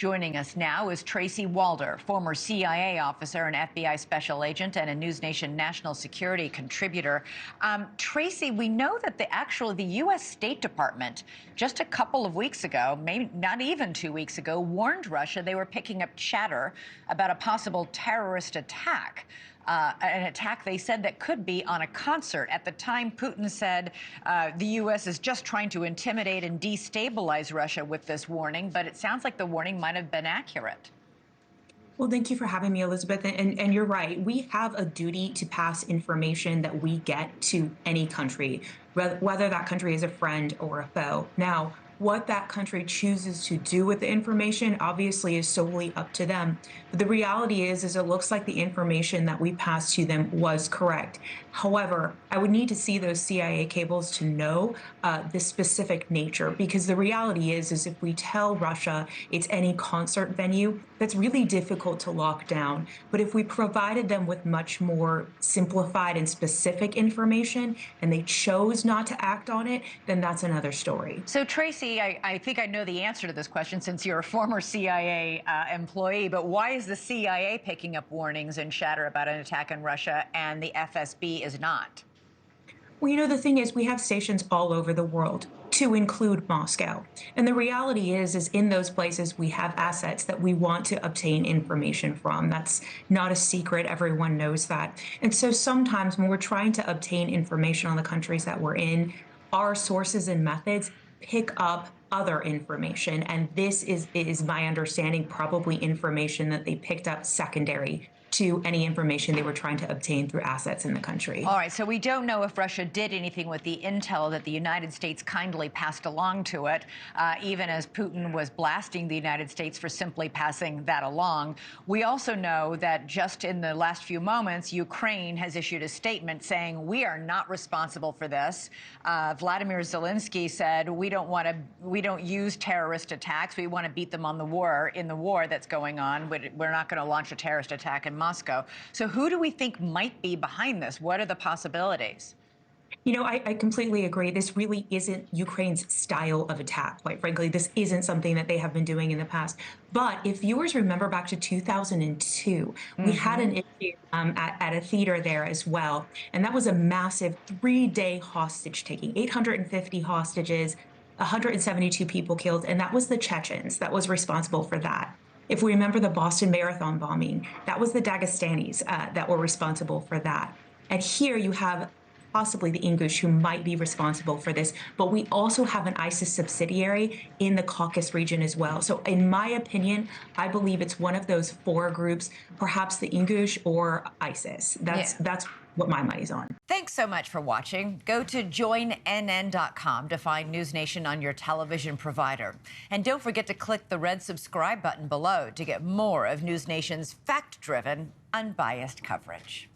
Joining us now is Tracy Walder, former CIA officer and FBI special agent and a NewsNation national security contributor. Tracy, we know that the U.S. State Department just a couple of weeks ago, maybe not even 2 weeks ago, warned Russia they were picking up chatter about a possible terrorist attack. An attack, they said, that could be on a concert. At the time, Putin said the U.S. is just trying to intimidate and destabilize Russia with this warning, but it sounds like the warning might have been accurate. Well, thank you for having me, Elizabeth. And you're right. We have a duty to pass information that we get to any country, whether that country is a friend or a foe. Now, what that country chooses to do with the information obviously is solely up to them. But the reality is it looks like the information that we passed to them was correct. However, I would need to see those CIA cables to know the specific nature, because the reality is if we tell Russia it's any concert venue, that's really difficult to lock down. But if we provided them with much more simplified and specific information and they chose not to act on it, then that's another story. So, Tracy, I think I know the answer to this question since you're a former CIA employee, but why is the CIA picking up warnings and chatter about an attack in Russia and the FSB is not? Well, the thing is, we have stations all over the world, to include Moscow. And the reality is in those places, we have assets that we want to obtain information from. That's not a secret. Everyone knows that. And so sometimes when we're trying to obtain information on the countries that we're in, our sources and methods pick up other information. And this is my understanding, probably information that they picked up secondary to any information they were trying to obtain through assets in the country. All right, so we don't know if Russia did anything with the intel that the United States kindly passed along to it, even as Putin was blasting the United States for simply passing that along. We also know that just in the last few moments, Ukraine has issued a statement saying we are not responsible for this. Vladimir Zelensky said we don't use terrorist attacks. We want to beat them on in the war that's going on. We're not going to launch a terrorist attack in Moscow. So who do we think might be behind this? What are the possibilities? I completely agree. This really isn't Ukraine's style of attack. Quite frankly, this isn't something that they have been doing in the past. But if viewers remember back to 2002, we had an issue at a theater there as well. And that was a massive 3-day hostage taking, 850 hostages, 172 people killed. And that was the Chechens that was responsible for that. If we remember the Boston Marathon bombing, that was the Dagestanis that were responsible for that. And here you have possibly the Ingush who might be responsible for this, but we also have an ISIS subsidiary in the Caucasus region as well. So in my opinion, I believe it's one of those 4 groups, perhaps the Ingush or ISIS. That's what my money's on. Thanks so much for watching. Go to joinnn.com to find NewsNation on your television provider. And don't forget to click the red subscribe button below to get more of NewsNation's fact-driven, unbiased coverage.